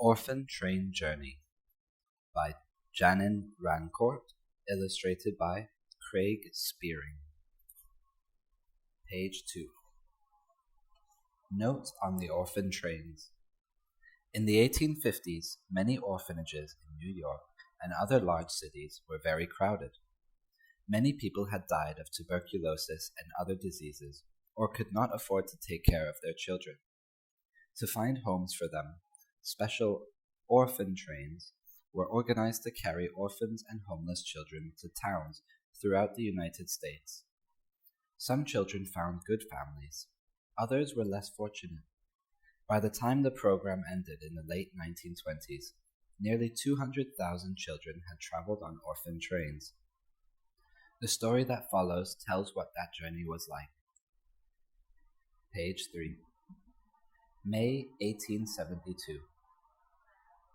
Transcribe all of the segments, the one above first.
Orphan Train Journey by Janin Rancourt, illustrated by Craig Spearing. Page 2. Note on the orphan trains. In the 1850s, many orphanages in New York and other large cities were very crowded. Many people had died of tuberculosis and other diseases, or could not afford to take care of their children. To find homes for them, special orphan trains were organized to carry orphans and homeless children to towns throughout the United States. Some children found good families. Others were less fortunate. By the time the program ended in the late 1920s, nearly 200,000 children had traveled on orphan trains. The story that follows tells what that journey was like. Page 3. May 1872.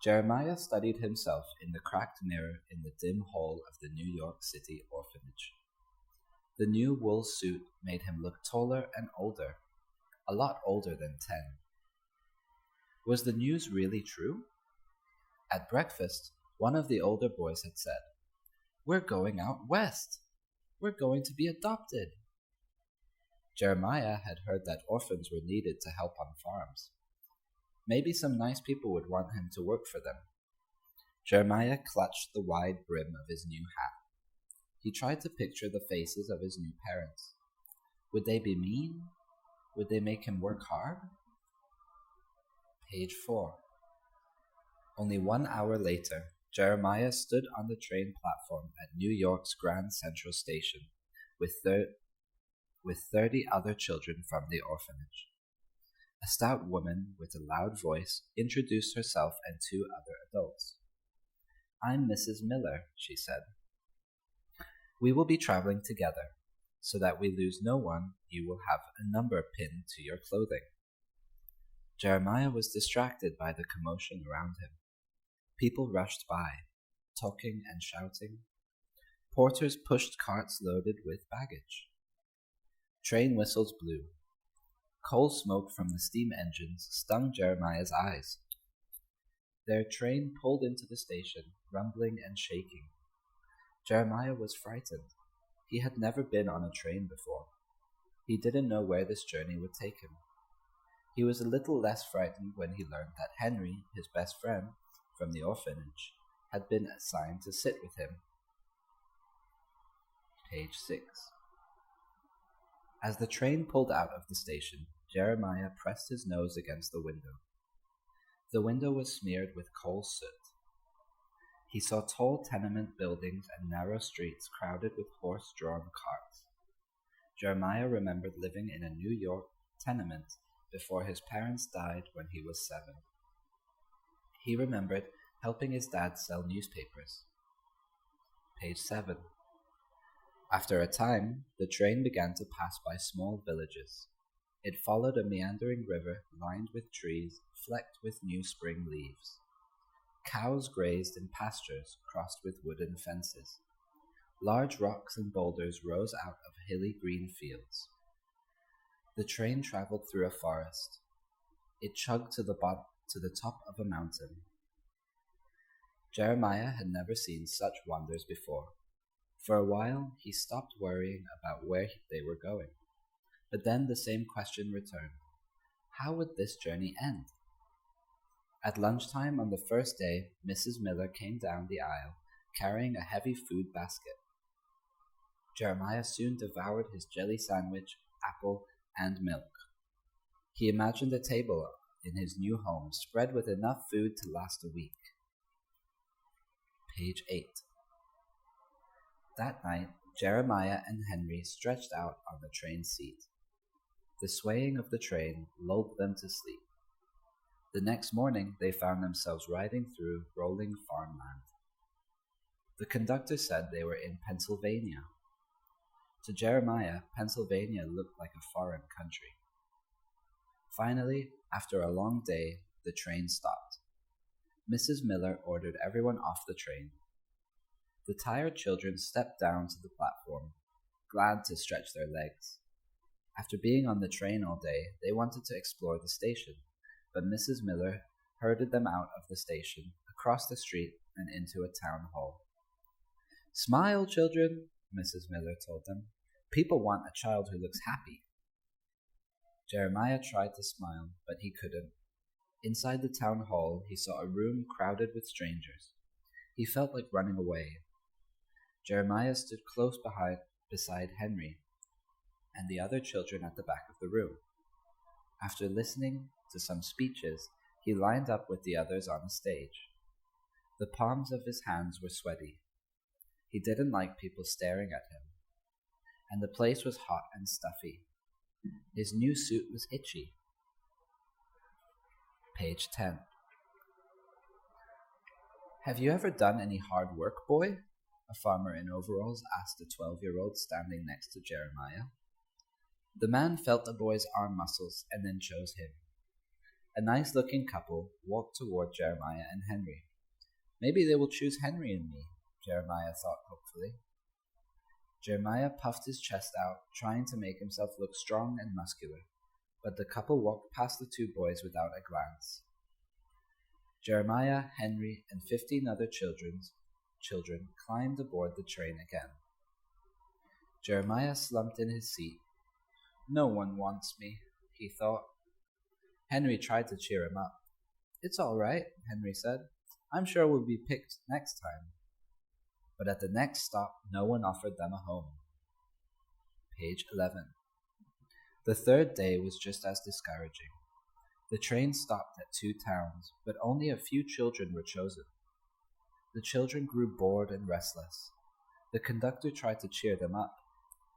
Jeremiah studied himself in the cracked mirror in the dim hall of the New York City orphanage. The new wool suit made him look taller and older, a lot older than 10. Was the news really true? At breakfast, one of the older boys had said, "We're going out west. We're going to be adopted." Jeremiah had heard that orphans were needed to help on farms. Maybe some nice people would want him to work for them. Jeremiah clutched the wide brim of his new hat. He tried to picture the faces of his new parents. Would they be mean? Would they make him work hard? Page 4. Only 1 hour later, Jeremiah stood on the train platform at New York's Grand Central Station with 30 other children from the orphanage. A stout woman with a loud voice introduced herself and 2 other adults. "I'm Mrs. Miller," she said. "We will be traveling together. So that we lose no one, you will have a number pinned to your clothing." Jeremiah was distracted by the commotion around him. People rushed by, talking and shouting. Porters pushed carts loaded with baggage. Train whistles blew. Coal smoke from the steam engines stung Jeremiah's eyes. Their train pulled into the station, rumbling and shaking. Jeremiah was frightened. He had never been on a train before. He didn't know where this journey would take him. He was a little less frightened when he learned that Henry, his best friend from the orphanage, had been assigned to sit with him. Page 6. As the train pulled out of the station, Jeremiah pressed his nose against the window. The window was smeared with coal soot. He saw tall tenement buildings and narrow streets crowded with horse-drawn carts. Jeremiah remembered living in a New York tenement before his parents died when he was 7. He remembered helping his dad sell newspapers. Page 7. After a time, the train began to pass by small villages. It followed a meandering river lined with trees flecked with new spring leaves. Cows grazed in pastures crossed with wooden fences. Large rocks and boulders rose out of hilly green fields. The train traveled through a forest. It chugged to the top of a mountain. Jeremiah had never seen such wonders before. For a while, he stopped worrying about where they were going. But then the same question returned. How would this journey end? At lunchtime on the first day, Mrs. Miller came down the aisle, carrying a heavy food basket. Jeremiah soon devoured his jelly sandwich, apple, and milk. He imagined a table in his new home spread with enough food to last a week. Page 8. That night, Jeremiah and Henry stretched out on the train seat. The swaying of the train lulled them to sleep. The next morning, they found themselves riding through rolling farmland. The conductor said they were in Pennsylvania. To Jeremiah, Pennsylvania looked like a foreign country. Finally, after a long day, the train stopped. Mrs. Miller ordered everyone off the train. The tired children stepped down to the platform, glad to stretch their legs. After being on the train all day, they wanted to explore the station, but Mrs. Miller herded them out of the station, across the street, and into a town hall. "Smile, children," Mrs. Miller told them. "People want a child who looks happy." Jeremiah tried to smile, but he couldn't. Inside the town hall, he saw a room crowded with strangers. He felt like running away. Jeremiah stood close beside Henry and the other children at the back of the room. After listening to some speeches, he lined up with the others on the stage. The palms of his hands were sweaty. He didn't like people staring at him, and the place was hot and stuffy. His new suit was itchy. Page 10. "Have you ever done any hard work, boy?" a farmer in overalls asked a 12-year-old standing next to Jeremiah. The man felt the boy's arm muscles and then chose him. A nice-looking couple walked toward Jeremiah and Henry. Maybe they will choose Henry and me, Jeremiah thought hopefully. Jeremiah puffed his chest out, trying to make himself look strong and muscular, but the couple walked past the two boys without a glance. Jeremiah, Henry, and 15 other children climbed aboard the train again. Jeremiah slumped in his seat. "No one wants me," he thought. Henry tried to cheer him up. "It's all right," Henry said. "I'm sure we'll be picked next time." But at the next stop, no one offered them a home. Page 11. The third day was just as discouraging. The train stopped at 2 towns, but only a few children were chosen. The children grew bored and restless. The conductor tried to cheer them up,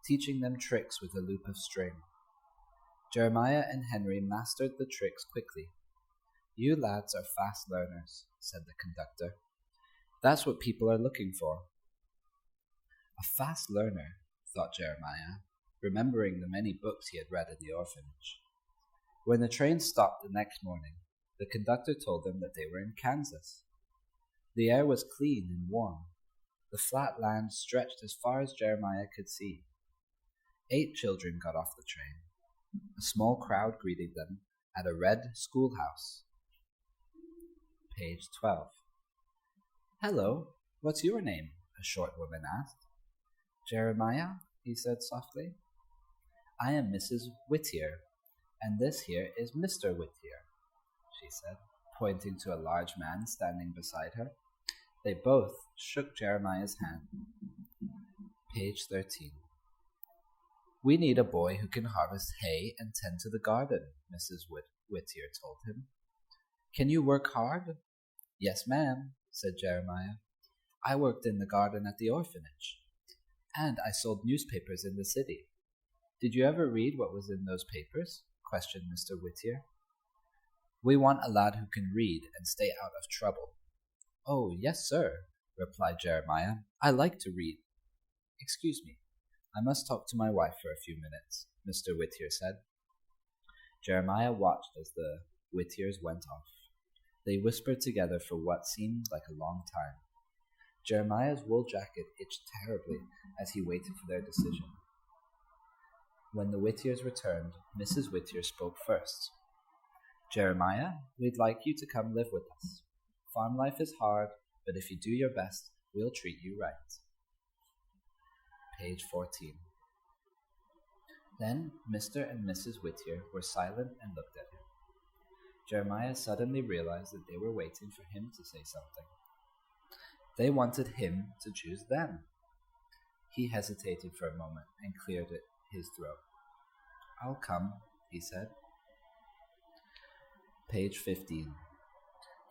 teaching them tricks with a loop of string. Jeremiah and Henry mastered the tricks quickly. "You lads are fast learners," said the conductor. "That's what people are looking for." A fast learner, thought Jeremiah, remembering the many books he had read in the orphanage. When the train stopped the next morning, the conductor told them that they were in Kansas. The air was clean and warm. The flat land stretched as far as Jeremiah could see. 8 children got off the train. A small crowd greeted them at a red schoolhouse. Page 12. "Hello, what's your name?" a short woman asked. "Jeremiah," he said softly. "I am Mrs. Whittier, and this here is Mr. Whittier," she said, pointing to a large man standing beside her. They both shook Jeremiah's hand. Page 13. "We need a boy who can harvest hay and tend to the garden," Mrs. Whittier told him. "Can you work hard?" "Yes, ma'am," said Jeremiah. "I worked in the garden at the orphanage. And I sold newspapers in the city." "Did you ever read what was in those papers?" questioned Mr. Whittier. "We want a lad who can read and stay out of trouble." "Oh, yes, sir," replied Jeremiah. "I like to read." "Excuse me, I must talk to my wife for a few minutes," Mr. Whittier said. Jeremiah watched as the Whittiers went off. They whispered together for what seemed like a long time. Jeremiah's wool jacket itched terribly as he waited for their decision. When the Whittiers returned, Mrs. Whittier spoke first. "Jeremiah, we'd like you to come live with us. Farm life is hard, but if you do your best, we'll treat you right." Page 14. Then Mr. and Mrs. Whittier were silent and looked at him. Jeremiah suddenly realized that they were waiting for him to say something. They wanted him to choose them. He hesitated for a moment and cleared his throat. "I'll come," he said. Page 15.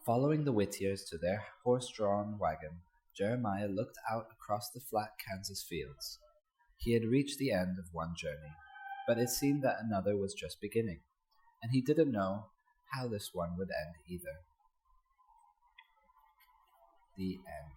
Following the Whittiers to their horse-drawn wagon, Jeremiah looked out across the flat Kansas fields. He had reached the end of one journey, but it seemed that another was just beginning, and he didn't know how this one would end either. The end.